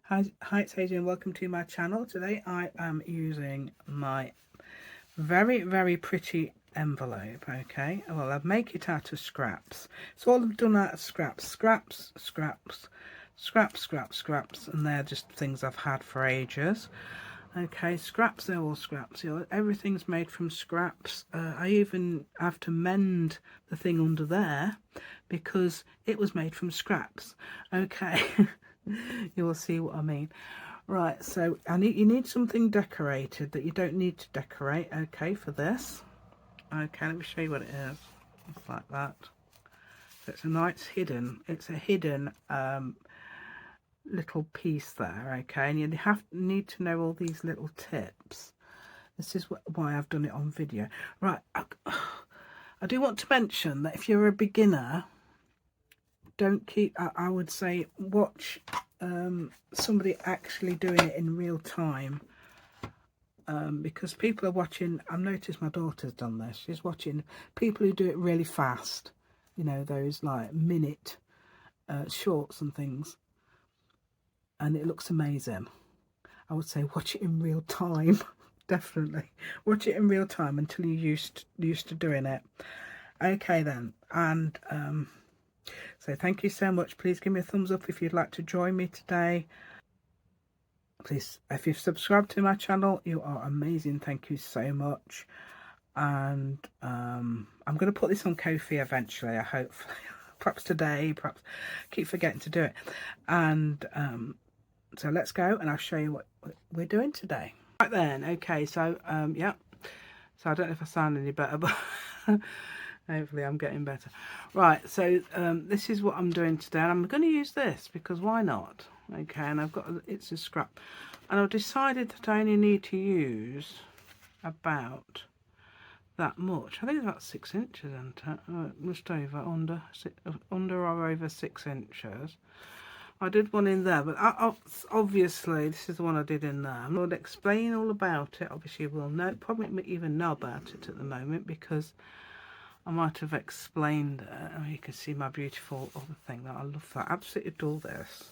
Hi, it's Hazy and welcome to my channel. Today I am using my very pretty envelope, okay? Well, I've make it out of scraps. It's all done out of scraps, and they're just things I've had for ages. Okay, scraps, they're all scraps. You know, everything's made from scraps. I even have to mend the thing under there because it was made from scraps. Okay. You will see what I mean. Right, so you need something decorated that you don't need to decorate, okay, for this. Okay, let me show you what it is. It's like that. So it's a nice hidden, it's a hidden little piece there, okay, and you need to know all these little tips. This is why I've done it on video. Right, I do want to mention that if you're a beginner, don't keep, I would say watch somebody actually doing it in real time, because people are watching. I've noticed my daughter's done this. She's watching people who do it really fast, you know, those like minute shorts and things, and it looks amazing. I would say watch it in real time. Definitely watch it in real time until you're used to doing it. Okay then, and so thank you so much. Please give me a thumbs up if you'd like to join me today. Please, if you've subscribed to my channel, you are amazing. Thank you so much. And I'm going to put this on Ko-fi eventually, I hope. Perhaps today, perhaps. Keep forgetting to do it. And so let's go and I'll show you what we're doing today. Right then, okay, so yeah. So I don't know if I sound any better, but hopefully I'm getting better. Right, so this is what I'm doing today, and I'm going to use this because why not? Okay, and I've got, it's a scrap, and I've decided that I only need to use about that much. I think it's about 6 inches, isn't it? Just over, under or over 6 inches. I did one in there, but obviously this is the one I did in there. I'm going to explain all about it. Obviously you will know, probably even know about it at the moment because I might have explained it. Oh, you can see my beautiful other thing. That I love that. I absolutely adore this.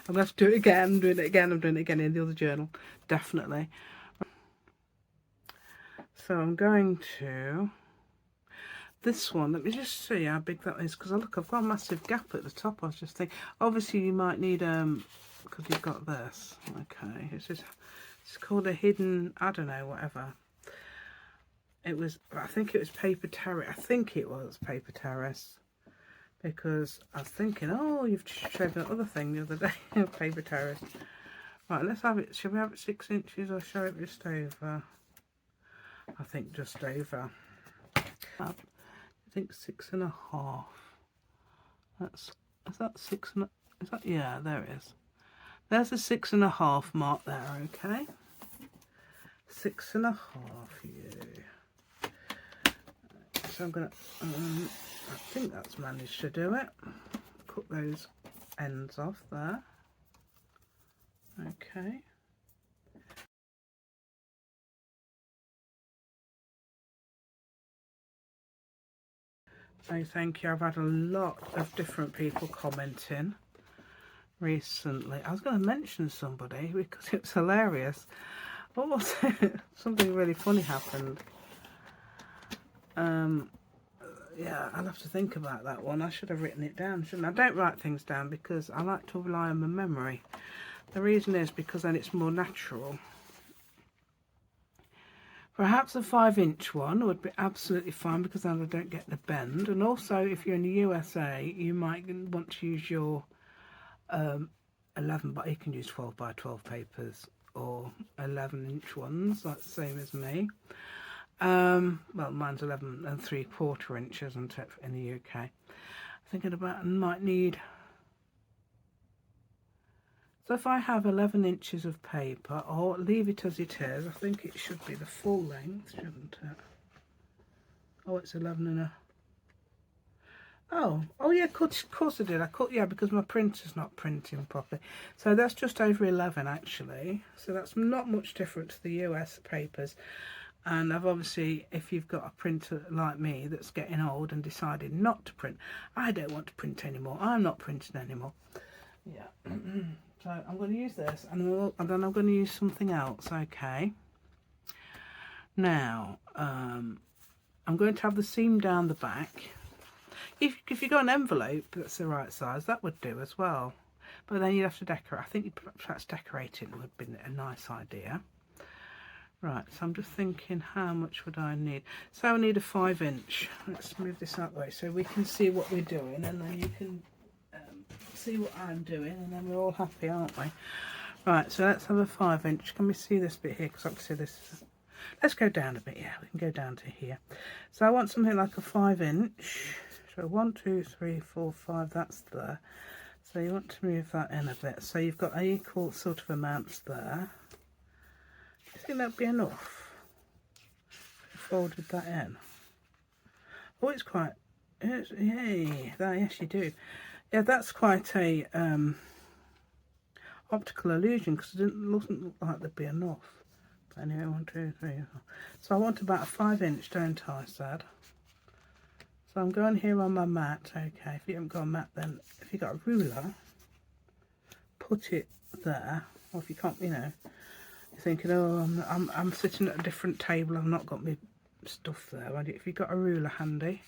I'm going to have to do it again. I'm doing it again. I'm doing it again in the other journal. Definitely. So I'm going to... This one, let me just see how big that is, because look, I've got a massive gap at the top. I was just thinking, obviously you might need, because you've got this. Okay, it's called a hidden, I don't know, whatever. It was, I think it was paper terrace. I think it was paper terrace, because I was thinking, oh, you've showed me that other thing the other day, paper terrace. Right, let's have it. Shall we have it 6 inches or show it just over? I think just over. I think 6.5. Is that 6 and is that, yeah, there it is. There's a 6.5 mark there, okay. 6.5, yeah. So I'm gonna I think that's managed to do it. Cut those ends off there. Okay. So thank you. I've had a lot of different people commenting recently. I was going to mention somebody because it was hilarious. What was it? Something really funny happened. Yeah, I'll have to think about that one. I should have written it down, shouldn't I? I don't write things down because I like to rely on my memory. The reason is because then it's more natural. Perhaps a 5-inch one would be absolutely fine because then I don't get the bend. And also, if you're in the USA, you might want to use your 11, but you can use 12 by 12 papers or 11-inch ones. That's the same as me. Well, mine's 11 3/4 inches, isn't it, in the UK? Thinking about, I might need. So if I have 11 inches of paper, or leave it as it is, I think it should be the full length, shouldn't it? Oh, it's 11 and a... Oh yeah, of course I did. Yeah, because my printer's not printing properly. So that's just over 11 actually. So that's not much different to the US papers. And I've obviously, if you've got a printer like me that's getting old and decided not to print, I don't want to print anymore. I'm not printing anymore. Yeah. So I'm going to use this, and then I'm going to use something else. Okay. Now, I'm going to have the seam down the back. If you've got an envelope that's the right size, that would do as well. But then you'd have to decorate. I think perhaps decorating would be a nice idea. Right, so I'm just thinking, how much would I need? So I need a 5-inch. Let's move this out the way so we can see what we're doing, and then you can see what I'm doing, and then we're all happy, aren't we? Right, so let's have a 5-inch. Can we see this bit here? Because obviously this is... Let's go down a bit, yeah, we can go down to here. So I want something like a 5-inch. So 1, 2, 3, 4, 5, that's there. So you want to move that in a bit. So you've got equal sort of amounts there. Do you think that'd be enough? Folded that in. Oh, it's quite... Yay! Yes, you do. Yeah, that's quite a optical illusion, because it doesn't look like there'd be enough. But anyway, 1, 2, 3, 4. So I want about a 5-inch, don't I, Sad? So I'm going here on my mat. Okay, if you haven't got a mat, then if you've got a ruler, put it there. Or if you can't, you know, you're thinking, oh, I'm sitting at a different table, I've not got my stuff there. If you've got a ruler handy,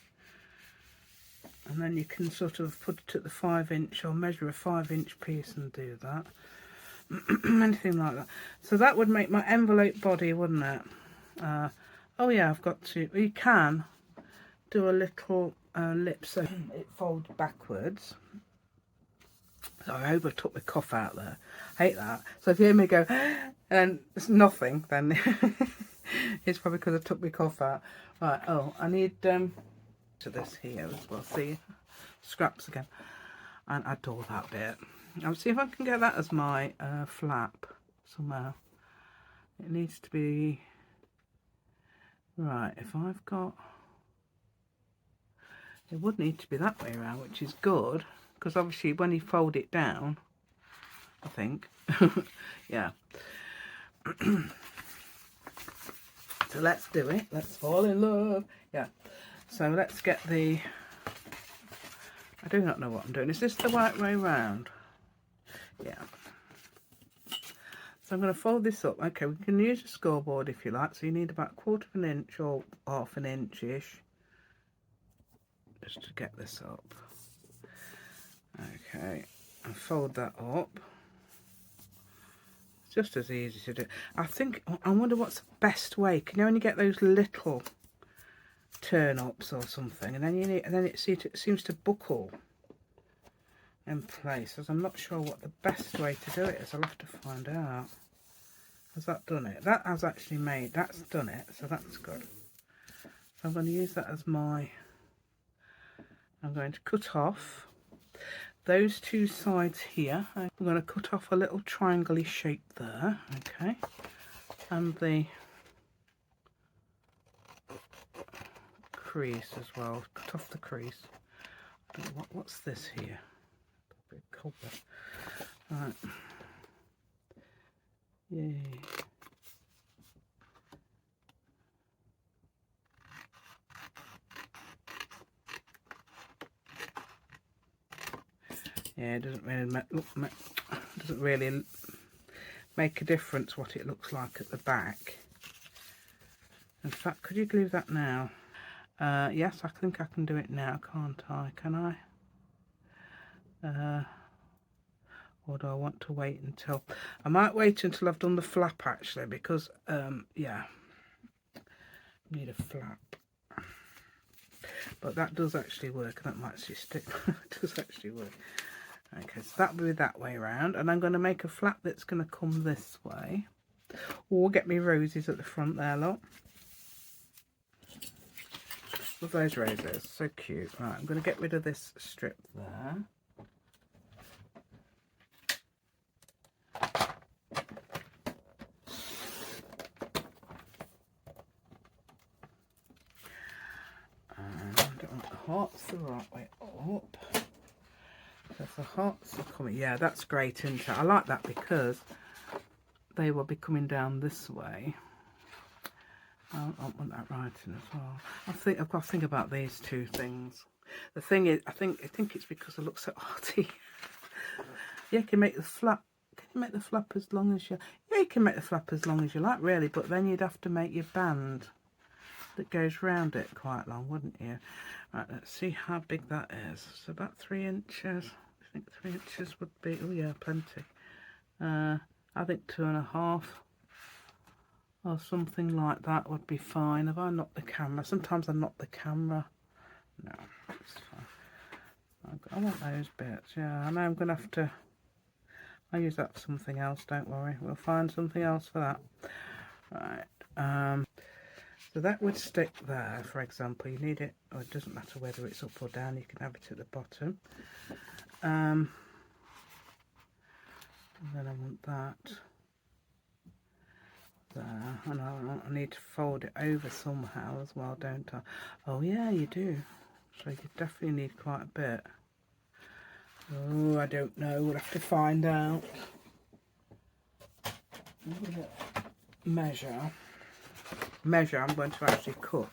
and then you can sort of put it at the 5-inch, or measure a 5-inch piece and do that. Anything like that. So that would make my envelope body, wouldn't it? Oh yeah, I've got to... You can do a little lip so it folds backwards. So I hope I took my cough out there. I hate that. So if you hear me go and it's nothing, then it's probably because I took my cough out. Right, oh, I need to this here as well. See, scraps again. And add all that bit. I'll see if I can get that as my flap somehow. It needs to be... Right, if I've got... It would need to be that way around, which is good, because obviously when you fold it down, I think, yeah. So let's do it. Let's fall in love. Yeah. So let's get the... I do not know what I'm doing. Is this the right way round? Yeah. So I'm going to fold this up. Okay, we can use a scoreboard if you like. So you need about 1/4 of an inch or 1/2 inch-ish. Just to get this up. Okay, and fold that up. It's just as easy to do. I think, I wonder what's the best way. Can you only get those little turn ups or something, and then you need, and then it seems to buckle in place. As I'm not sure what the best way to do it is. I'll have to find out. Has that done it? That has actually made, that's done it, so that's good. So I'm going to use that as my... I'm going to cut off those two sides here. I'm going to cut off a little triangle-y shape there, okay, and the crease as well. Cut off the crease. What's this here? A bit of cobweb. Right. Yay. Yeah, it doesn't really make a difference what it looks like at the back. In fact, could you glue that now? Yes, I think I can do it now, can't I? Can I? Or do I want to wait until... I might wait until I've done the flap actually, because yeah, I need a flap. But that does actually work, and that might actually stick. It does actually work. Okay, so that'll be that way around, and I'm going to make a flap that's going to come this way. Or get me roses at the front there, look. Love those roses, so cute. Right, I'm going to get rid of this strip there. And I don't want the hearts the right way up. So if the hearts are coming, yeah, that's great, isn't it? I like that because they will be coming down this way. I want that writing as well. I've got to think about these two things. The thing is, I think it's because they look so arty. Yeah, you can make the flap can make the flap as long as you... Yeah, you can make the flap as long as you like, really, but then you'd have to make your band that goes round it quite long, wouldn't you? Right, let's see how big that is. It's about 3 inches. I think 3 inches would be... Oh, yeah, plenty. I think 2.5 or something like that would be fine. Have I knocked the camera? Sometimes I knock the camera. No, it's fine. I want those bits. Yeah, I know I'm going to have to... I'll use that for something else, don't worry. We'll find something else for that. Right. So that would stick there, for example. You need it, or it doesn't matter whether it's up or down. You can have it at the bottom. And then I want that there. And I need to fold it over somehow as well, don't I? Oh, yeah, you do. So you definitely need quite a bit. Oh, I don't know. We'll have to find out. Measure. I'm going to actually cut.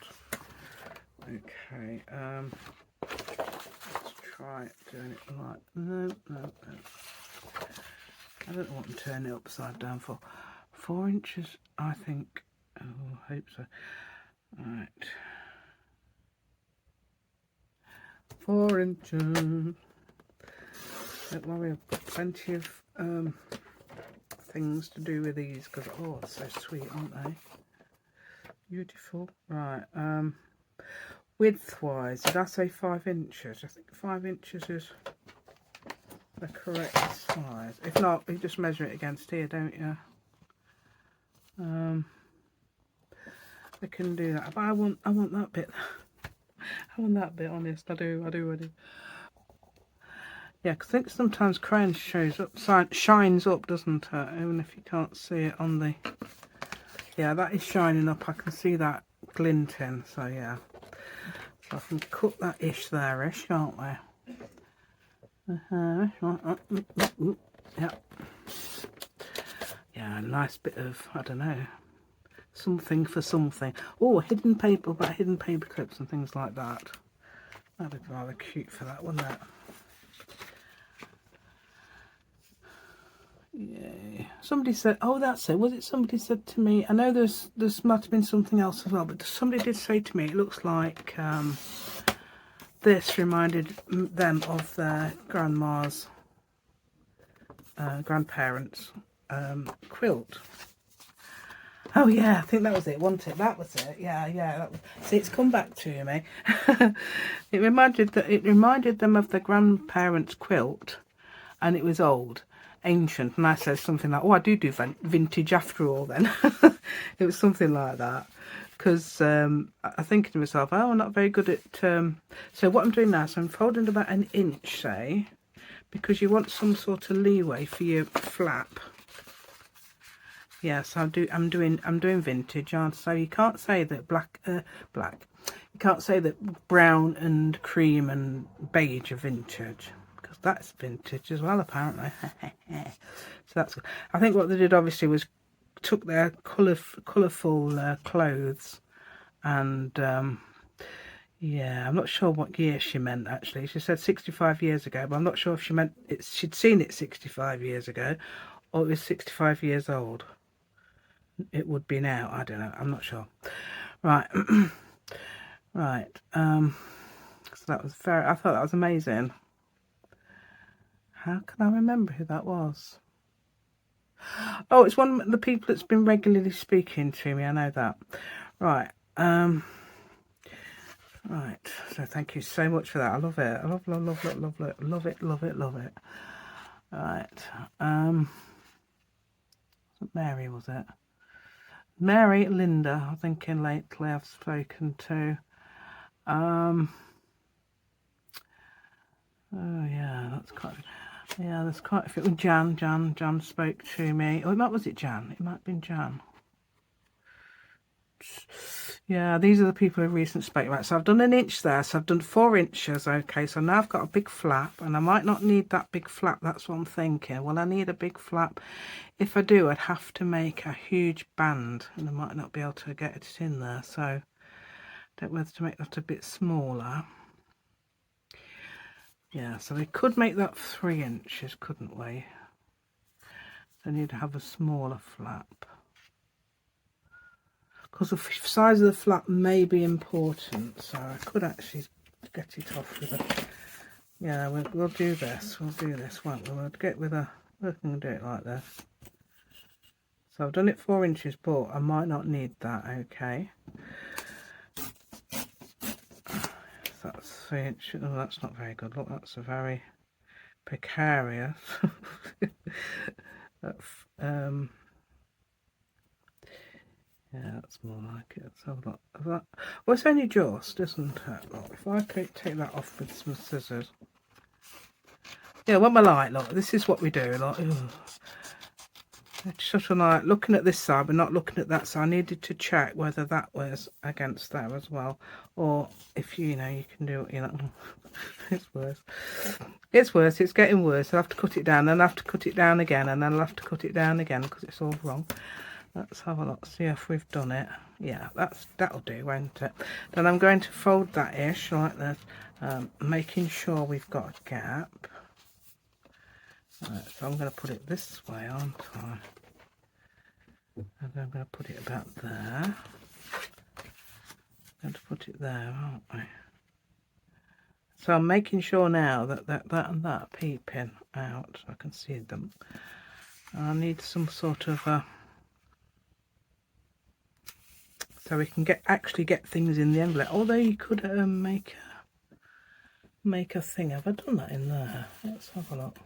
Okay. Let's try doing it like... No. I don't want to turn it upside down for 4 inches, I think. Oh, I hope so. Right. 4 inches. Don't worry, I've got plenty of things to do with these because, oh, they're so sweet, aren't they? Beautiful. Right. Width-wise, did I say 5 inches? I think 5 inches is the correct size. If not, you just measure it against here, don't you? I can do that, but I want that bit. I want that bit, honest. I do. Yeah, because I think sometimes crayon shines up, doesn't it? Even if you can't see it on the... Yeah, that is shining up. I can see that glinting. So, yeah. So I can cut that ish there-ish, can't we? Yeah. Yeah, a nice bit of, I don't know, something for something. Oh, hidden paper, about hidden paper clips and things like that. That'd be rather cute for that, wouldn't it? Yeah. Somebody said, oh, that's it. Was it somebody said to me? I know there's might have been something else as well, but somebody did say to me, it looks like this reminded them of their grandma's, grandparents' quilt. Oh yeah, I think that was it, wasn't it? That was it. Yeah. See, it's come back to me. It reminded them of their grandparents' quilt, and it was old, ancient. And I said something like, "Oh, I do vintage after all." Then it was something like that. Because I think to myself, "Oh, I'm not very good at." So what I'm doing now, so I'm folding about 1 inch, say, because you want some sort of leeway for your flap. Yes, I'm doing vintage, aren't I? So you can't say that black. You can't say that brown and cream and beige are vintage, because that's vintage as well, apparently. So that's good. I think what they did obviously was took their colourful clothes and yeah, I'm not sure what year she meant actually. She said 65 years ago, but I'm not sure if she meant she'd seen it 65 years ago or it was 65 years old. It would be now, I don't know, I'm not sure. Right. Right. So that was I thought that was amazing. How can I remember who that was? Oh, it's one of the people that's been regularly speaking to me, I know that. Right. Right, so thank you so much for that. I love it. I love it. Right. Mary, was it? Mary, Linda, I think lately I've spoken to. Oh yeah, that's quite. Yeah, there's quite a few. Jan spoke to me. Oh, was it Jan? It might have been Jan. Yeah, these are the people who recently spoke about. So I've done 1 inch there, so I've done 4 inches. Okay, so now I've got a big flap, and I might not need that big flap. That's what I'm thinking. Well, I need a big flap. If I do, I'd have to make a huge band, and I might not be able to get it in there. So I don't know whether to make that a bit smaller. Yeah, so we could make that 3 inches, couldn't we? I need to have a smaller flap. Because the size of the flap may be important, so I could actually get it off with a... Yeah, we'll do this. We'll do this, won't we? We'll get with a... We can do it like this. So I've done it 4 inches, but I might not need that, okay. So that's 3 inches. Oh, that's not very good. Look, that's a very precarious. Yeah, that's more like it. Let's have a look. That, well, it's only just, isn't it? Look, if I could take that off with some scissors. Yeah, what am I like? Look, this is what we do. Like, it's sort of like looking at this side, but not looking at that side. I needed to check whether that was against there as well, or if you know you can do it. You know, it's worse. It's worse. It's getting worse. I'll have to cut it down, then I'll have to cut it down again, and then I'll have to cut it down again because it's all wrong. Let's have a look, see if we've done it. Yeah, that'll do, won't it? Then I'm going to fold that ish like this, making sure we've got a gap. Right, so I'm going to put it this way, aren't I? And I'm going to put it about there. I'm going to put it there, aren't we? So I'm making sure now that that and that are peeping out. I can see them. And I need some sort of a... So we can actually get things in the envelope. Although you could make a thing. Have I done that in there? Let's have a look.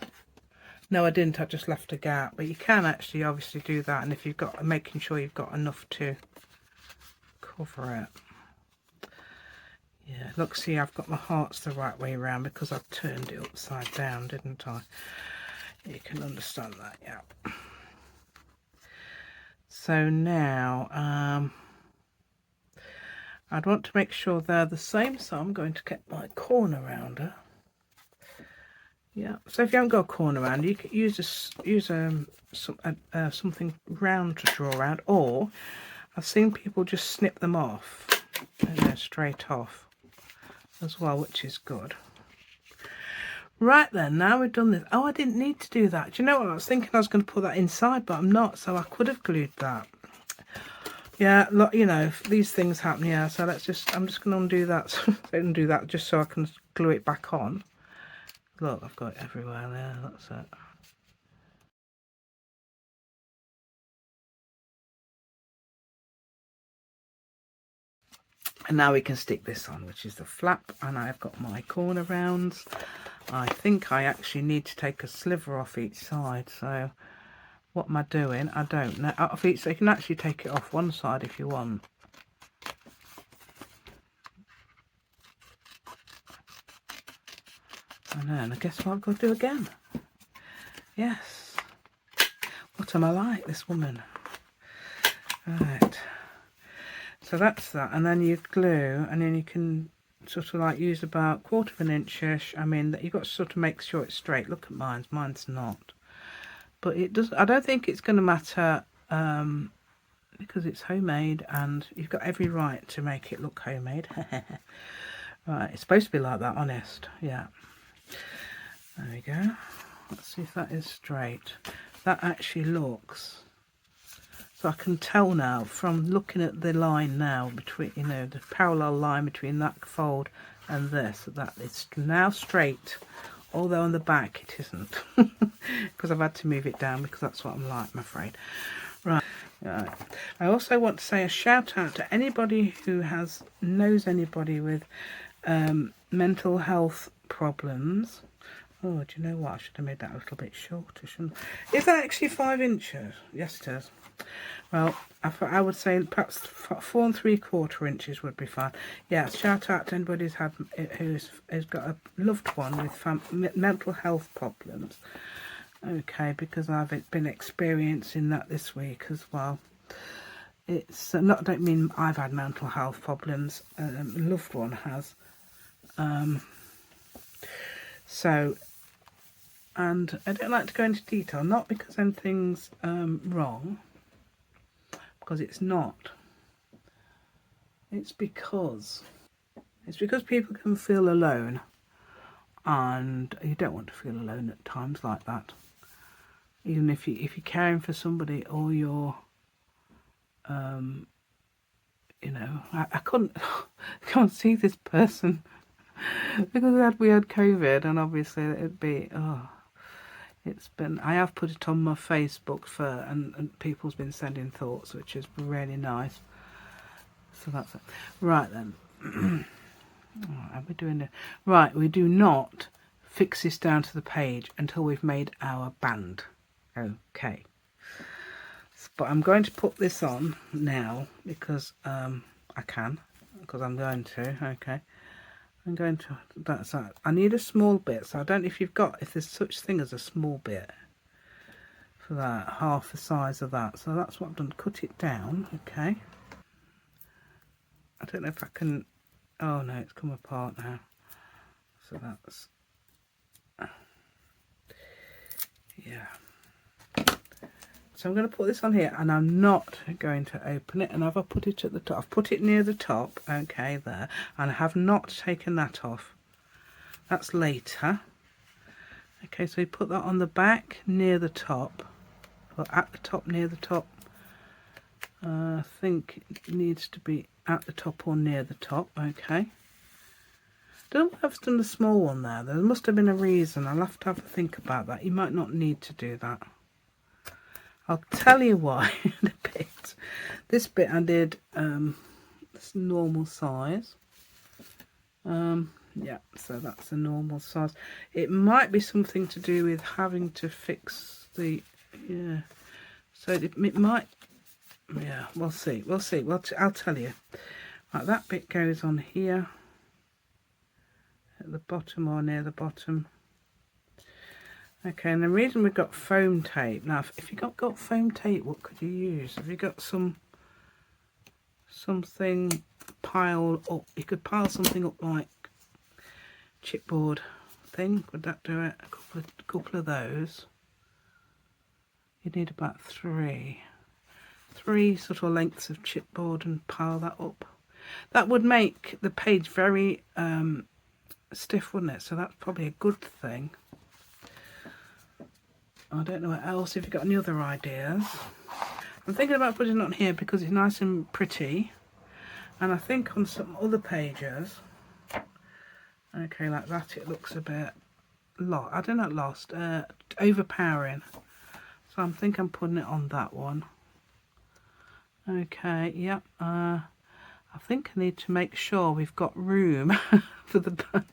No, I didn't. I just left a gap. But you can actually obviously do that. And if you've got, making sure you've got enough to cover it. Yeah, look, see, I've got my hearts the right way around because I've turned it upside down, didn't I? You can understand that, yeah. So now, I'd want to make sure they're the same, so I'm going to get my corner rounder. Yeah, so if you haven't got a corner rounder, you can use something round to draw around, or I've seen people just snip them off, and they're straight off as well, which is good. Right then, now we've done this. Oh, I didn't need to do that. Do you know what? I was thinking I was going to put that inside, but I'm not, so I could have glued that. Yeah, look, you know, these things happen, yeah, so I'm just going to undo that, undo that just so I can glue it back on. Look, I've got it everywhere there, that's it. And now we can stick this on, which is the flap, and I've got my corner rounds. I think I actually need to take a sliver off each side, so what am I doing? I don't know. Out of each, so you can actually take it off one side if you want. And then I guess what I've got to do again. Yes. What am I like, this woman? Right. So that's that. And then you glue, and then you can sort of like use about 1/4 of an inch-ish. I mean, you've got to sort of make sure it's straight. Look at mine. Mine's not. But it does. I don't think it's going to matter because it's homemade, and you've got every right to make it look homemade. Right, it's supposed to be like that, honest. Yeah. There we go. Let's see if that is straight. That actually looks. So I can tell now from looking at the line now between, you know, the parallel line between that fold and this, that it's now straight. Although on the back it isn't, because I've had to move it down because that's what I'm like, I'm afraid. Right. I also want to say a shout out to anybody who knows anybody with mental health problems. Oh, do you know what? I should have made that a little bit shorter, shouldn't I? Is that actually 5 inches? Yes, it is. Well, I would say perhaps 4 3/4 inches would be fine. Yeah, shout out to anybody who's got a loved one with mental health problems. Okay, because I've been experiencing that this week as well. It's not. I don't mean I've had mental health problems. A loved one has. So, and I don't like to go into detail, not because anything's wrong. Because it's not. It's because people can feel alone, and you don't want to feel alone at times like that. even if you're caring for somebody, or you're you know, I can't see this person because we had COVID, and obviously it'd be, oh, it's been, I have put it on my Facebook and people's been sending thoughts, which is really nice. So that's it. Right then. Are we doing it? Right, we do not fix this down to the page until we've made our band. Okay. But I'm going to put this on now because I can, because I'm going to. Okay, I'm going to. That's that. I need a small bit, so I don't know if there's such thing as a small bit for that, half the size of that. So that's what I've done. Cut it down. Okay. I don't know if I can. Oh no, it's come apart now. So that's, yeah. So I'm going to put this on here, and I'm not going to open it. And have I put it at the top? I've put it near the top, okay, there. And I have not taken that off. That's later. Okay, so you put that on the back near the top, or at the top near the top. I think it needs to be at the top or near the top, okay. Don't know if I've done the small one there. There must have been a reason. I'll have to have a think about that. You might not need to do that. I'll tell you why in a bit. This bit I did this normal size. Yeah, so that's a normal size. It might be something to do with having to fix the, yeah. So it might, yeah, we'll see. We'll see. Well, I'll tell you. Right, that bit goes on here at the bottom or near the bottom. Okay, and the reason we've got foam tape, now if you got foam tape, what could you use? Have you got something piled up? You could pile something up like chipboard thing. Would that do it? A couple of those. You need about three sort of lengths of chipboard and pile that up. That would make the page very stiff, wouldn't it? So that's probably a good thing. I don't know what else. If you've got any other ideas. I'm thinking about putting it on here because it's nice and pretty. And I think on some other pages, okay, like that, it looks a bit lost. I don't know, lost, overpowering. So I'm thinking I'm putting it on that one. Okay, yep. I think I need to make sure we've got room for the band.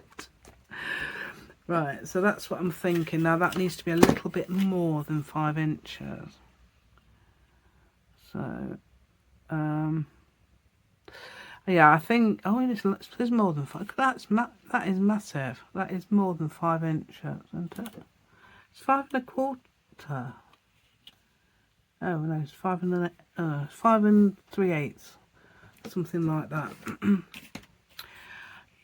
Right, so that's what I'm thinking. Now that needs to be a little bit more than 5 inches. So, yeah, I think, oh, it's more than 5. That is massive. That is more than 5 inches, isn't it? It's 5 1/4. Oh no, it's 5 3/8, something like that.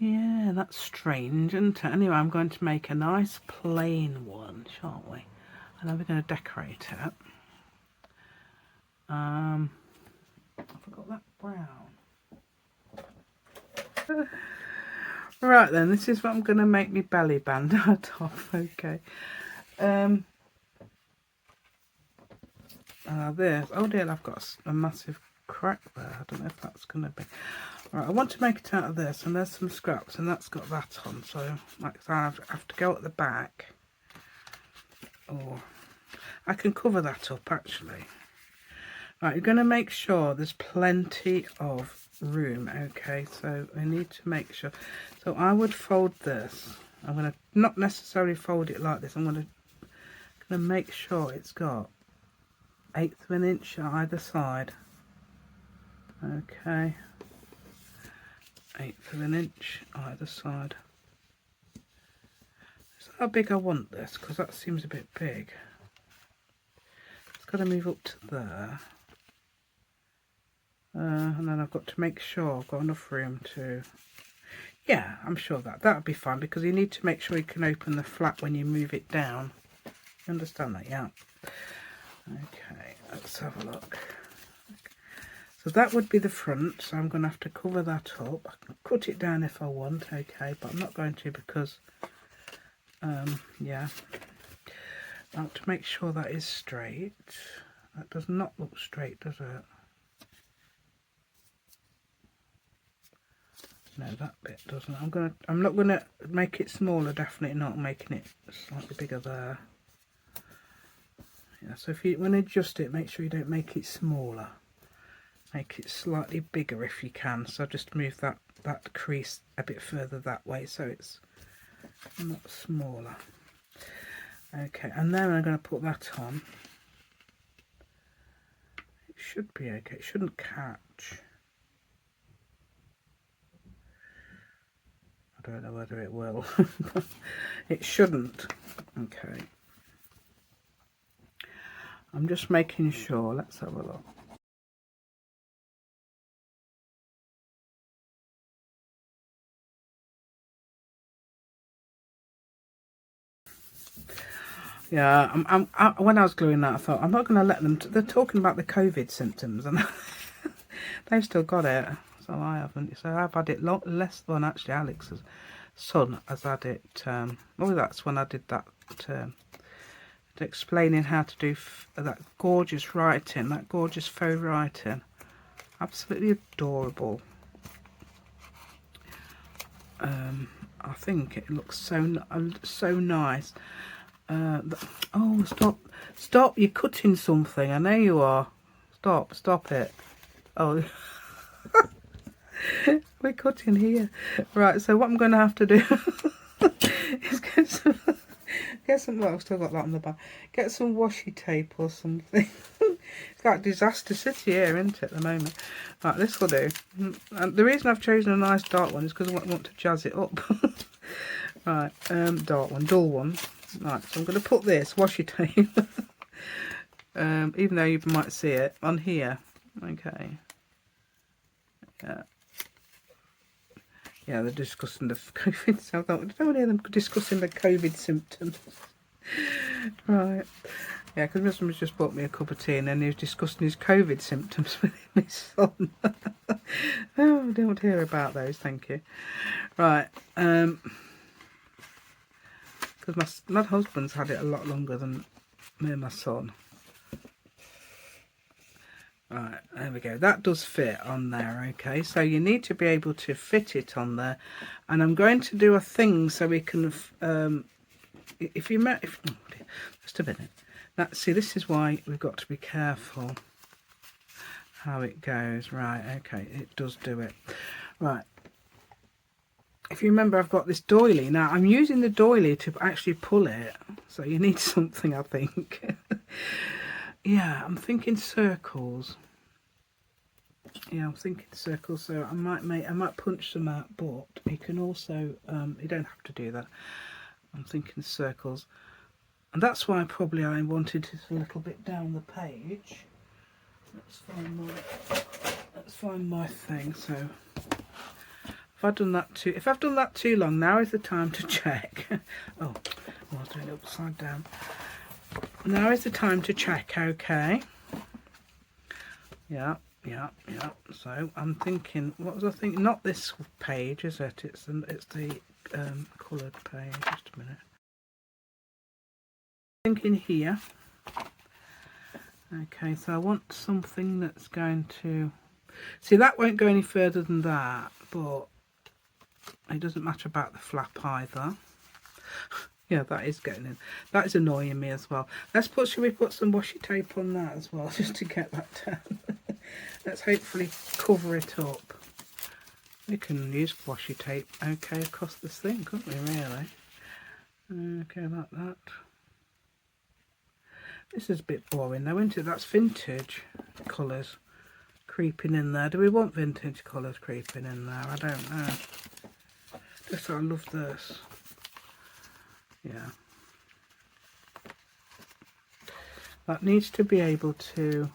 Yeah, that's strange, isn't it? Anyway, I'm going to make a nice plain one, shan't we? And then we're going to decorate it. I forgot that brown. Right then, this is what I'm going to make my belly band out of. Okay. This. Oh dear, I've got a massive crack there. I don't know if that's going to be. Right, I want to make it out of this, and there's some scraps, and that's got that on. So, like I have to go at the back. Or I can cover that up actually. Right, you're going to make sure there's plenty of room. Okay, so I need to make sure. So I would fold this. I'm going to not necessarily fold it like this. I'm going to make sure it's got 1/8 of an inch either side. Okay, 1/8 of an inch either side. So how big I want this, because that seems a bit big. It's got to move up to there. And then I've got to make sure I've got enough room to, yeah, I'm sure that'll be fine, because you need to make sure you can open the flap when you move it down. You understand that? Yeah. Okay, let's have a look. So that would be the front, so I'm going to have to cover that up. I can cut it down if I want, okay, but I'm not going to because, yeah. have to make sure that is straight. That does not look straight, does it? No, that bit doesn't. I'm not gonna make it smaller, definitely not. I'm making it slightly bigger there. Yeah, so when you adjust it, make sure you don't make it smaller. Make it slightly bigger if you can. So just move that crease a bit further that way so it's not smaller. Okay, and then I'm going to put that on. It should be okay. It shouldn't catch. I don't know whether it will. It shouldn't. Okay. I'm just making sure. Let's have a look. Yeah, when I was gluing that, I thought, I'm not going to let them... They're talking about the COVID symptoms, and they've still got it, so I haven't. So I've had it less than actually Alex's son has had it. Oh, that's when I did that, explaining how to do that gorgeous writing, that gorgeous faux writing. Absolutely adorable. I think it looks so nice. Oh, stop, you're cutting something. I know you are. Stop it. Oh, we're cutting here. Right, so what I'm going to have to do is get some, well, I've still got that on the back. Get some washi tape or something. It's like Disaster City here, isn't it, at the moment? Right, this will do. And the reason I've chosen a nice dark one is because I want to jazz it up. Right, dark one, dull one. Right, so I'm going to put this washi tape, even though you might see it, on here. Okay. Yeah, they're discussing the COVID. So I thought, I don't hear them discussing the COVID symptoms. Right. Yeah, because my husband's just bought me a cup of tea and then he was discussing his COVID symptoms with his son. Oh, I don't hear about those, thank you. Right. Because my husband's had it a lot longer than me and my son. Right, there we go. That does fit on there, okay? So you need to be able to fit it on there. And I'm going to do a thing so we can, oh dear, just a minute. See, this is why we've got to be careful how it goes. Right, okay, it does do it. Right. If you remember, I've got this doily. Now, I'm using the doily to actually pull it. So you need something, I think. Yeah, I'm thinking circles. Yeah, I'm thinking circles. So I might punch them out, but you can also, you don't have to do that. I'm thinking circles. And that's why probably I wanted it a little bit down the page. Let's find my thing. So if I've done that too long, now is the time to check. Oh, I was doing it upside down. Now is the time to check, okay? Yeah. So I'm thinking, what was I thinking? Not this page, is it? It's the coloured page. Just a minute. Thinking here. Okay, so I want something that's going to... See, that won't go any further than that, but it doesn't matter about the flap either. Yeah, that is getting in. That is annoying me as well. Should we put some washi tape on that as well, just to get that down? Let's hopefully cover it up. We can use washi tape, okay, across this thing, couldn't we, really? Okay, like that. This is a bit boring though, isn't it? That's vintage colours creeping in there. Do we want vintage colours creeping in there? I don't know. Just I love this. Yeah. That needs to be able to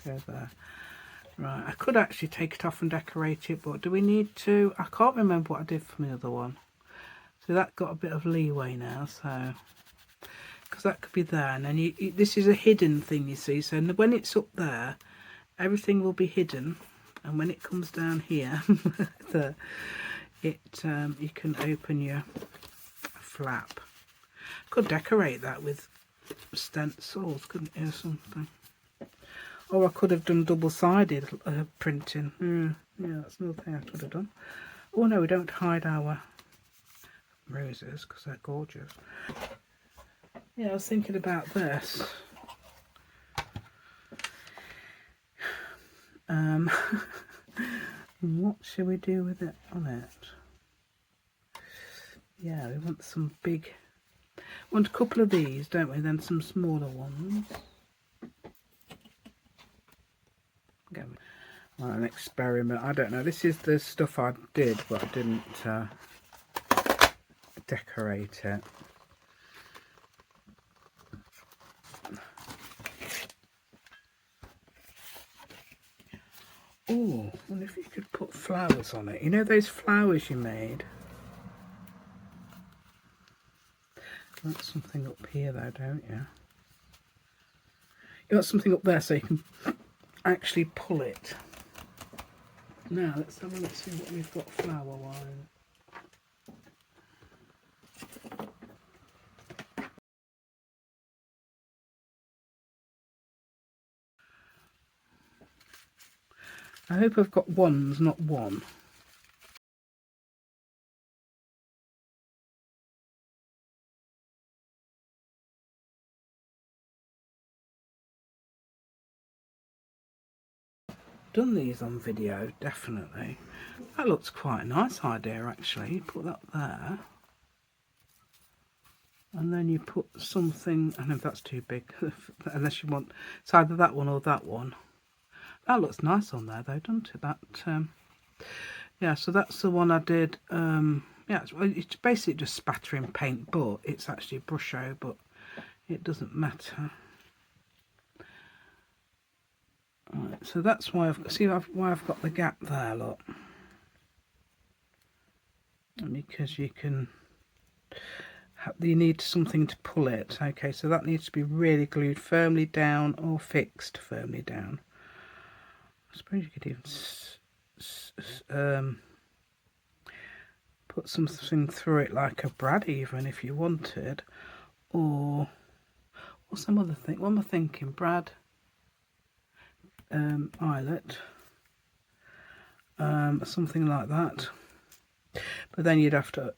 go there. Right, I could actually take it off and decorate it, but do we need to? I can't remember what I did for my other one. So that got a bit of leeway now, so... Because that could be there, and then this is a hidden thing, you see. So when it's up there, everything will be hidden, and when it comes down here, you can open your flap. Could decorate that with stencils, couldn't you, or something? Or I could have done double-sided printing. Yeah, that's another thing I could have done. Oh no, we don't hide our roses because they're gorgeous. Yeah, I was thinking about this. What should we do with it on it? Yeah, we want some big... We want a couple of these, don't we? Then some smaller ones. Okay. Well, an experiment. I don't know. This is the stuff I did, but I didn't decorate it. Oh, I wonder if you could put flowers on it. You know those flowers you made? That's something up here though, don't you? You got something up there so you can actually pull it. Now let's have a look, see what we've got flower-wise. I hope I've got ones, not one. Done these on video, definitely. That looks quite a nice idea actually. You put that there. And then you put something, I don't know if that's too big, unless you want, it's either that one or that one. That looks nice on there though, doesn't it? That, yeah, so that's the one I did. Yeah, it's basically just spattering paint, but it's actually brush-o, but it doesn't matter. Right, so that's why why I've got the gap there, look. Because you can, you need something to pull it. Okay, so that needs to be really glued firmly down or fixed firmly down. I suppose you could even put something through it like a brad even if you wanted, or some other thing. What am I thinking? Brad, eyelet, something like that. But then you'd have to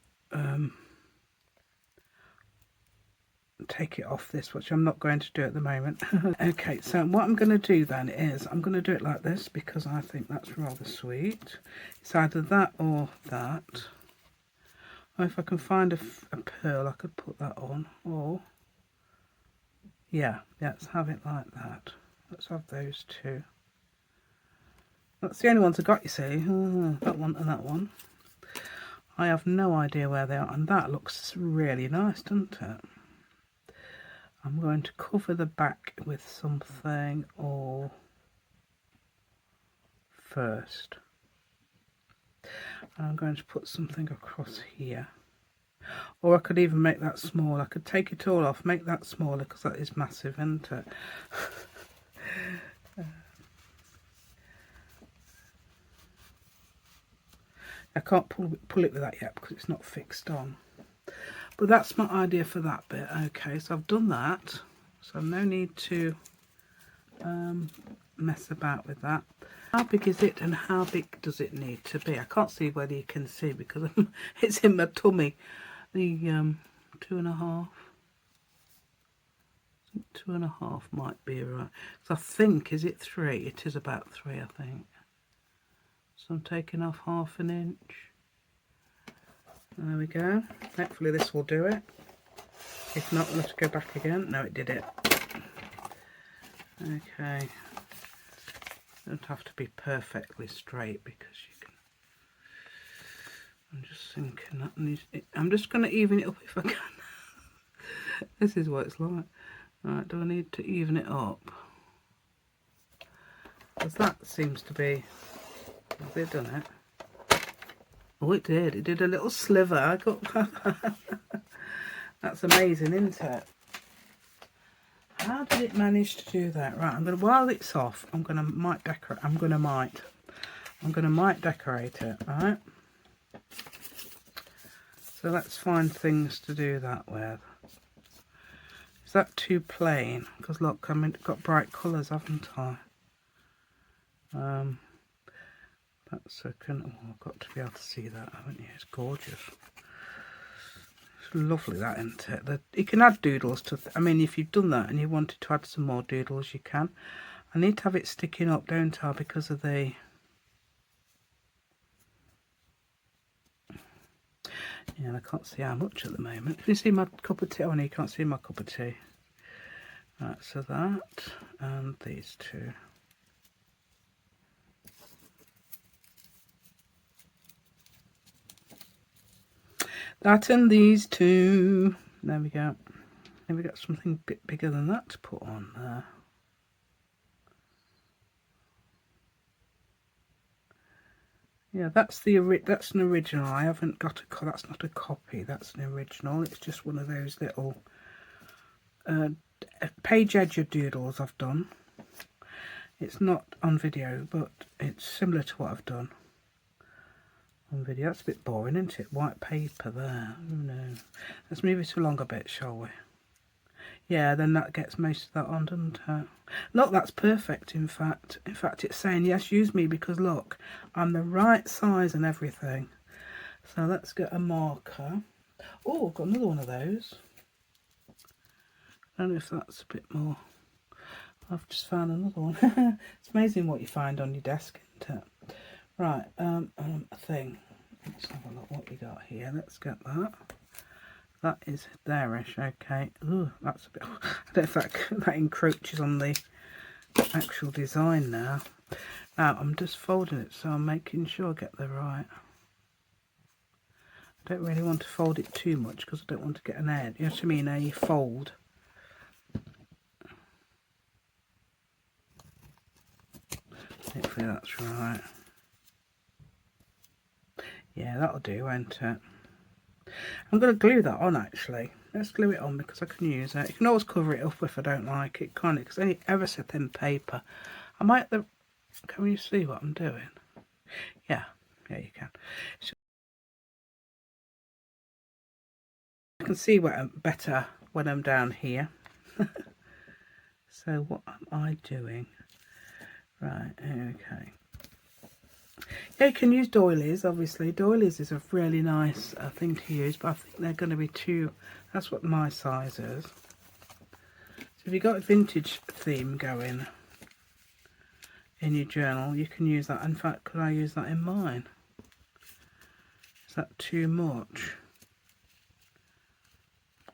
take it off this, which I'm not going to do at the moment. Okay, so what I'm going to do then is I'm going to do it like this because I think that's rather sweet. It's either that or that. Or if I can find a pearl, I could put that on. Or yeah, let's have it like that. Let's have those two. That's the only ones I got, you see. That one and that one. I have no idea where they are, and that looks really nice, doesn't it? I'm going to cover the back with something or first. And I'm going to put something across here. Or I could even make that small. I could take it all off, make that smaller because that is massive, isn't it? I can't pull it with that yet because it's not fixed on. But that's my idea for that bit. Okay, so I've done that. So no need to mess about with that. How big is it and how big does it need to be? I can't see whether you can see because it's in my tummy. The 2.5. 2.5 might be right. So I think, is it 3? It is about 3, I think. So I'm taking off 1/2 inch. There we go. Hopefully this will do it. If not, we'll have to go back again. No, it did it. Okay. Don't have to be perfectly straight because you can. I'm just thinking that needs. I'm just going to even it up if I can. This is what it's like. Right, do I need to even it up? Because that seems to be. Has it done it? Oh, it did. It did a little sliver. I got. That's amazing, isn't it? How did it manage to do that? Right, I'm gonna, while it's off, I'm gonna might decorate. I'm gonna might decorate it. Right. So let's find things to do that with. Is that too plain? Because look, I mean, got bright colours, haven't I? That's second. Oh, I've got to be able to see that, haven't you? It's gorgeous. It's lovely, that, isn't it? You can add doodles to. I mean, if you've done that and you wanted to add some more doodles, you can. I need to have it sticking up, don't I? Because of the. Yeah, I can't see how much at the moment. Can you see my cup of tea? Oh no, you can't see my cup of tea. Right, so that and these two. That and these two. There we go. Then we got something a bit bigger than that to put on there. Yeah, that's an original. I haven't got that's not a copy. That's an original. It's just one of those little page edger doodles I've done. It's not on video, but it's similar to what I've done on video. That's a bit boring, isn't it? White paper there. Oh no. Let's move it along a bit, shall we? Yeah, then that gets most of that on, doesn't it? Look, that's perfect, in fact. In fact, it's saying, yes, use me, because look, I'm the right size and everything. So let's get a marker. Oh, I've got another one of those. I don't know if that's a bit more. I've just found another one. It's amazing what you find on your desk, isn't it? Right, a thing. Let's have a look what we got here. Let's get that. That is there-ish, okay. Ooh, that's a bit. I don't know if that encroaches on the actual design now. Now I'm just folding it, so I'm making sure I get the right. I don't really want to fold it too much because I don't want to get an edge. You know what I mean? A fold. Hopefully that's right. Yeah, that'll do, won't it? I'm going to glue that on, actually. Let's glue it on because I can use it. You can always cover it up if I don't like it, can't it? Because any ever so thin paper. I might. Can you see what I'm doing? Yeah, you can. So I can see what I'm better when I'm down here. So what am I doing? Right, okay. Yeah, you can use doilies, obviously. Doilies is a really nice thing to use, but I think they're going to be too. That's what my size is. So if you've got a vintage theme going in your journal, you can use that. In fact, could I use that in mine? Is that too much?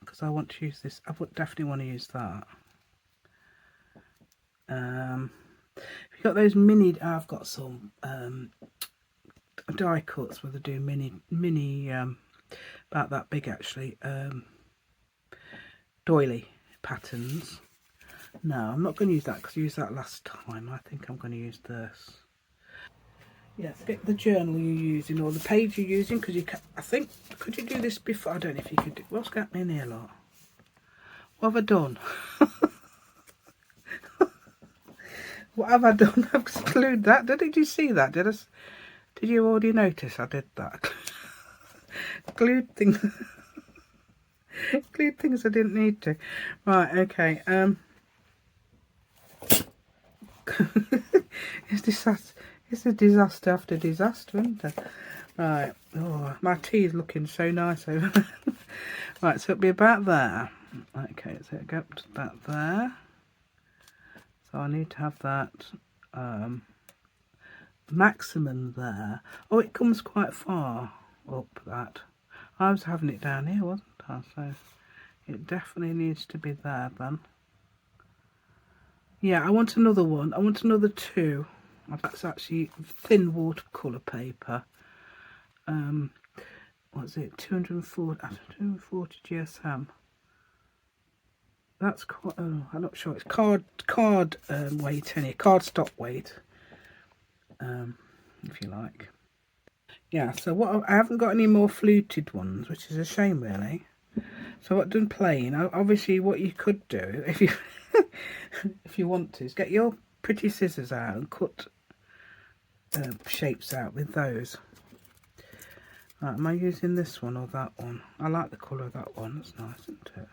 Because I want to use this. I would definitely want to use that. If you've got those mini, I've got some die cuts where they do mini about that big actually, doily patterns. No, I'm not going to use that because I used that last time. I think I'm going to use this. Yes, get the journal you're using or the page you're using, because you can. I think, could you do this before? I don't know if you could do. What's happening here, lot? What have I done? What have I done? I've glued that. Did you see that? Did you already notice I did that? Glued things. Glued things I didn't need to. Right, okay. It's a disaster after disaster, isn't it? Right. Oh, my tea is looking so nice over there. Right, so it'll be about there. Okay, so it'll go up to about there. So I need to have that maximum there. Oh, it comes quite far up that. I was having it down here, wasn't I? So it definitely needs to be there then. Yeah, I want another one. I want another two. That's actually thin watercolour paper. What's it? 240 GSM. That's quite. Oh, I'm not sure. It's card weight, any cardstock weight. If you like. Yeah. So what? I haven't got any more fluted ones, which is a shame, really. So I've done plain. Obviously, what you could do if you if you want to is get your pretty scissors out and cut shapes out with those. Right, am I using this one or that one? I like the colour of that one. That's nice, isn't it?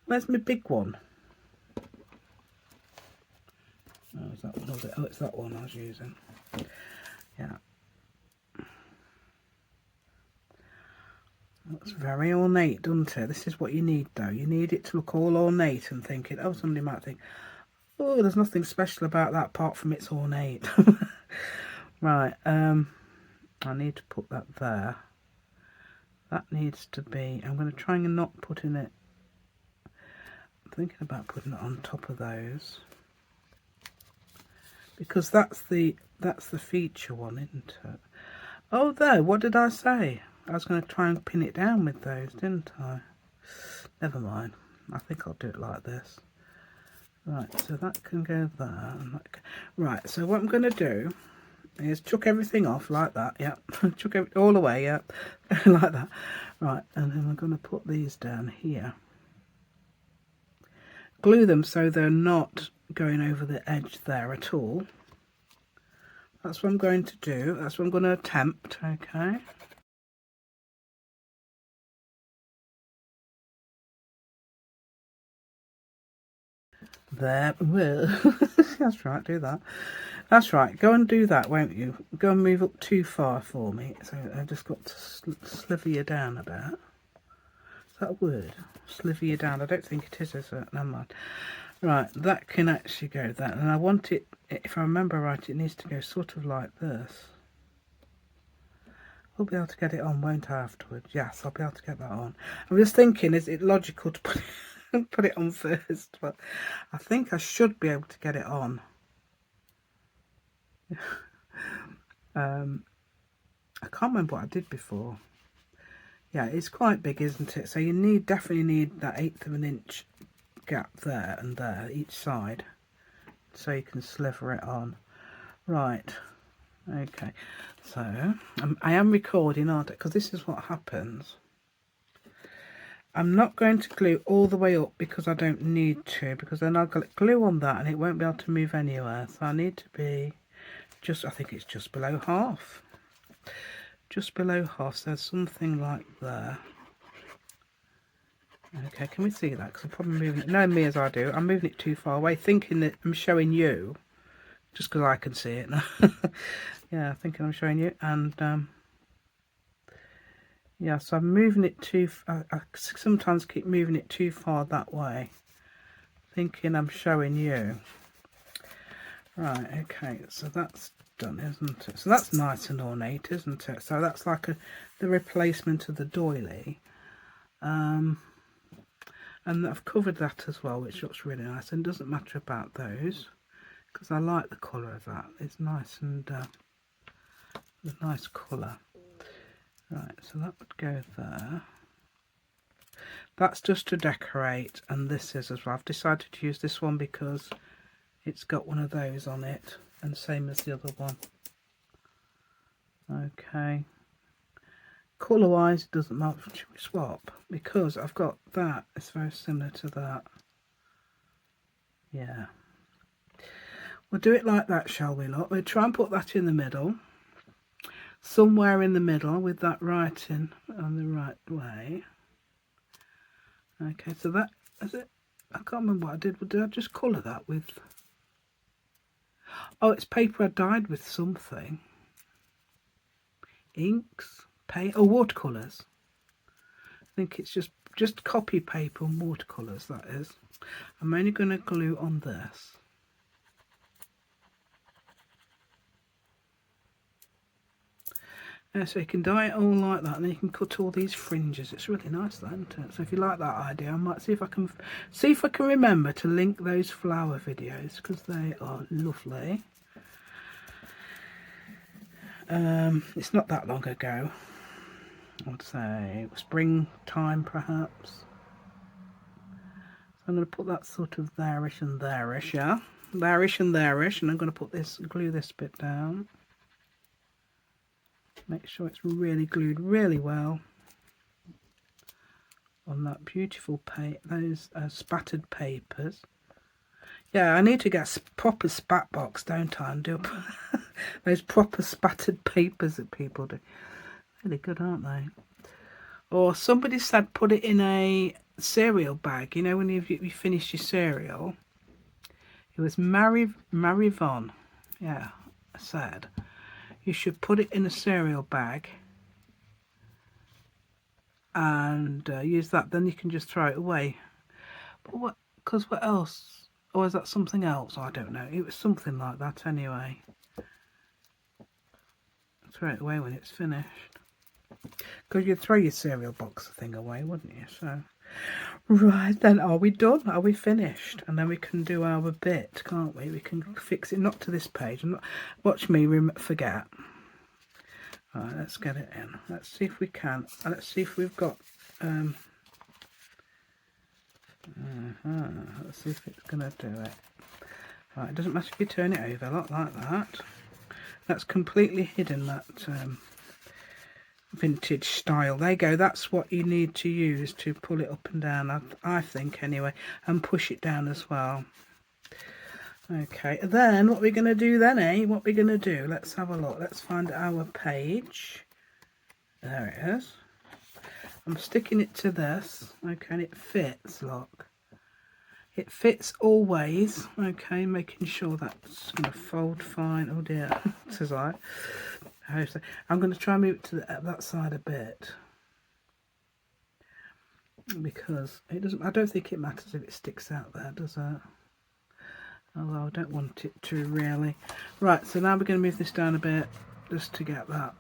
Where's my big one? Oh, is that one? Was it? Oh, it's that one I was using. Yeah. Looks very ornate, doesn't it? This is what you need, though. You need it to look all ornate and thinking, oh, somebody might think, oh, there's nothing special about that apart from it's ornate. Right, I need to put that there. That needs to be, I'm going to try and not put in it. I'm thinking about putting it on top of those. Because that's the feature one, isn't it? Oh, there, what did I say? I was going to try and pin it down with those, didn't I? Never mind. I think I'll do it like this. Right, so that can go there. And that can... Right, so what I'm going to do is chuck everything off like that. Yep, chuck it all away. Yep, like that. Right, and then we're going to put these down here. Glue them so they're not going over the edge there at all. That's what I'm going to do. That's what I'm going to attempt. Okay. There, that's right, do that. That's right, go and do that, won't you? Go and move up too far for me. So I've just got to sliver you down a bit. Is that a word? Sliver you down. I don't think it is it? Never mind. Right, that can actually go there. And I want it, if I remember right, it needs to go sort of like this. We'll be able to get it on, won't I, afterwards? Yes, I'll be able to get that on. I'm just thinking, is it logical to put it on first? But I think I should be able to get it on. I can't remember what I did before. Yeah, it's quite big, isn't it? So you definitely need that 1/8 of an inch gap there and there, each side, so you can sliver it on. Right. Okay. So I am recording, aren't I? Because this is what happens. I'm not going to glue all the way up because I don't need to, because then I'll glue on that and it won't be able to move anywhere. So I need to be just, I think it's just below half. Just below half, so there's something like there. Okay, can we see that? Because I'm probably moving it, knowing me as I do, I'm moving it too far away, thinking that I'm showing you, just because I can see it now. Yeah, thinking I'm showing you, and yeah, so I'm moving it too, I sometimes keep moving it too far that way, thinking I'm showing you. Right, okay, so that's done, isn't it? So that's nice and ornate, isn't it? So that's like the replacement of the doily. And I've covered that as well, which looks really nice, and doesn't matter about those because I like the colour of that. It's nice and a nice colour. Right, so that would go there. That's just to decorate, and this is as well. I've decided to use this one because it's got one of those on it, and same as the other one. Okay. Colour wise, it doesn't matter. Should we swap? Because I've got that. It's very similar to that. Yeah. We'll do it like that, shall we, lot? We'll try and put that in the middle. Somewhere in the middle with that writing on the right way. Okay, so that is it. I can't remember what I did. Did I just colour that with... Oh, it's paper I dyed with something. Inks, paint, or watercolours. I think it's just copy paper and watercolours, that is. I'm only going to glue on this. Yeah, so you can dye it all like that, and then you can cut all these fringes. It's really nice, that, isn't it? So if you like that idea, I might see if I can remember to link those flower videos because they are lovely. It's not that long ago. I'd say springtime, perhaps. So I'm going to put that sort of there-ish and there-ish, yeah, there-ish and there-ish, and I'm going to put this, glue this bit down. Make sure it's really glued really well on that beautiful those spattered papers. Yeah, I need to get a proper spat box, don't I, and do those proper spattered papers that people do. Really good, aren't they? Or somebody said put it in a cereal bag, you know, when you finish your cereal. It was Marivon. Yeah, I said you should put it in a cereal bag and use that. Then you can just throw it away. But what? Because what else? Or is that something else? I don't know. It was something like that anyway. Throw it away when it's finished. Because you'd throw your cereal box thing away, wouldn't you? So, right then, are we done? Are we finished? And then we can do our bit, can't we? We can fix it, not to this page. Watch me forget. All right, let's get it in. Let's see if we can. Let's see if we've got... let's see if it's going to do it. Right, it doesn't matter if you turn it over, not like that. That's completely hidden, that vintage style. There you go. That's what you need to use to pull it up and down, I think anyway, and push it down as well. Okay, then what we're going to do then, what we're going to do, let's have a look. Let's find our page. There it is. I'm sticking it to this, okay, and it fits, look. It fits always, okay, making sure that's going to fold fine. Oh dear, says I. I'm going to try and move it to that side a bit, because it doesn't. I don't think it matters if it sticks out there, does it? Although I don't want it to really. Right, so now we're going to move this down a bit just to get that.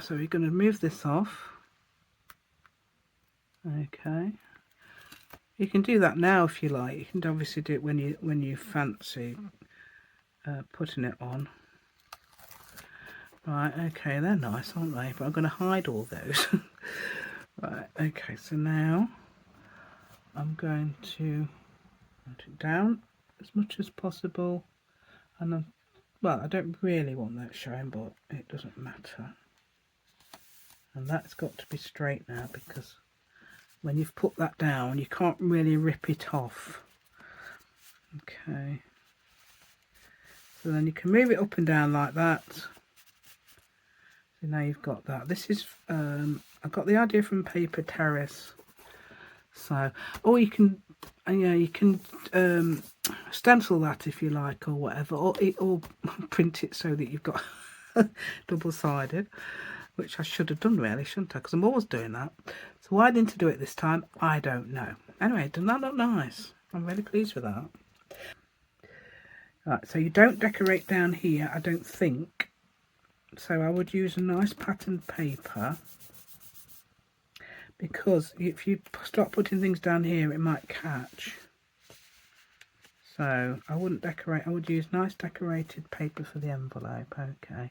So we're going to move this off. Okay. You can do that now if you like. You can obviously do it when you fancy putting it on. Right, okay, they're nice, aren't they? But I'm going to hide all those. Right, okay, so now I'm going to put it down as much as possible. And then, well, I don't really want that showing, but it doesn't matter. And that's got to be straight now, because when you've put that down, you can't really rip it off. Okay. So then you can move it up and down like that. So now you've got that. This is, I got the idea from Paper Terrace. So, or you can, you can stencil that if you like, or whatever, or print it so that you've got double-sided. Which I should have done really, shouldn't I? Because I'm always doing that. So why I didn't do it this time, I don't know. Anyway, doesn't that look nice? I'm really pleased with that. Right, so you don't decorate down here, I don't think. So I would use a nice patterned paper. Because if you start putting things down here, it might catch. So I wouldn't decorate, I would use nice decorated paper for the envelope, okay.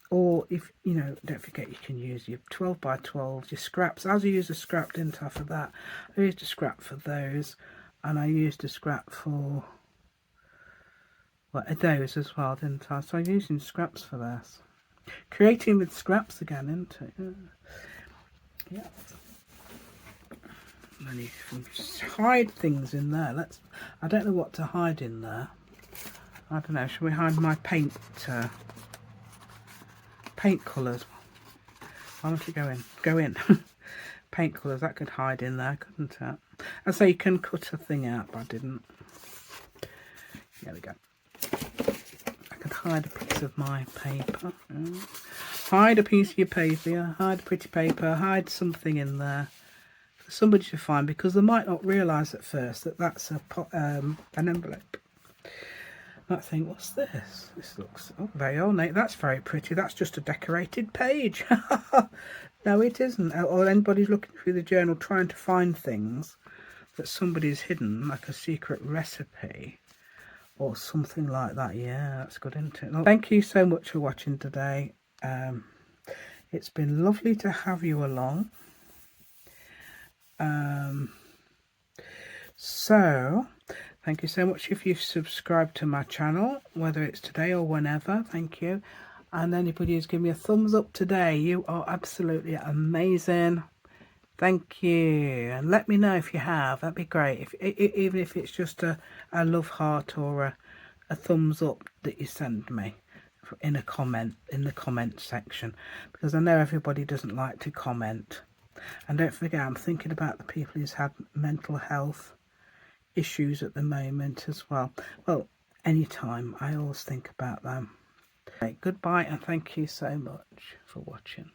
Or if, don't forget you can use your 12 by 12, your scraps. As I used a scrap, didn't I, for that? I used a scrap for those. And I used a scrap for those as well, didn't I? So I'm using scraps for this. Creating with scraps again, isn't it? Yeah. And then you can hide things in there. I don't know what to hide in there. I don't know. Shall we hide my paint colours? Why don't you go in? Paint colours, that could hide in there, couldn't it? And so you can cut a thing out, but I didn't. There we go. I could hide a piece of my paper. Hide a piece of your paper, hide a pretty paper, hide something in there for somebody to find, because they might not realise at first that that's an envelope. I think, what's this? This looks very ornate. That's very pretty. That's just a decorated page. No, it isn't. Or anybody's looking through the journal trying to find things that somebody's hidden, like a secret recipe or something like that. Yeah, that's good, isn't it? Well, thank you so much for watching today. It's been lovely to have you along. So thank you so much if you've subscribed to my channel, whether it's today or whenever. Thank you. And anybody who's given me a thumbs up today, you are absolutely amazing. Thank you. And let me know if you have. That'd be great. Even if it's just a love heart or a thumbs up that you send me in a comment, in the comment section. Because I know everybody doesn't like to comment. And don't forget, I'm thinking about the people who's had mental health issues at the moment as well. Well, anytime, I always think about them. Okay, goodbye and thank you so much for watching.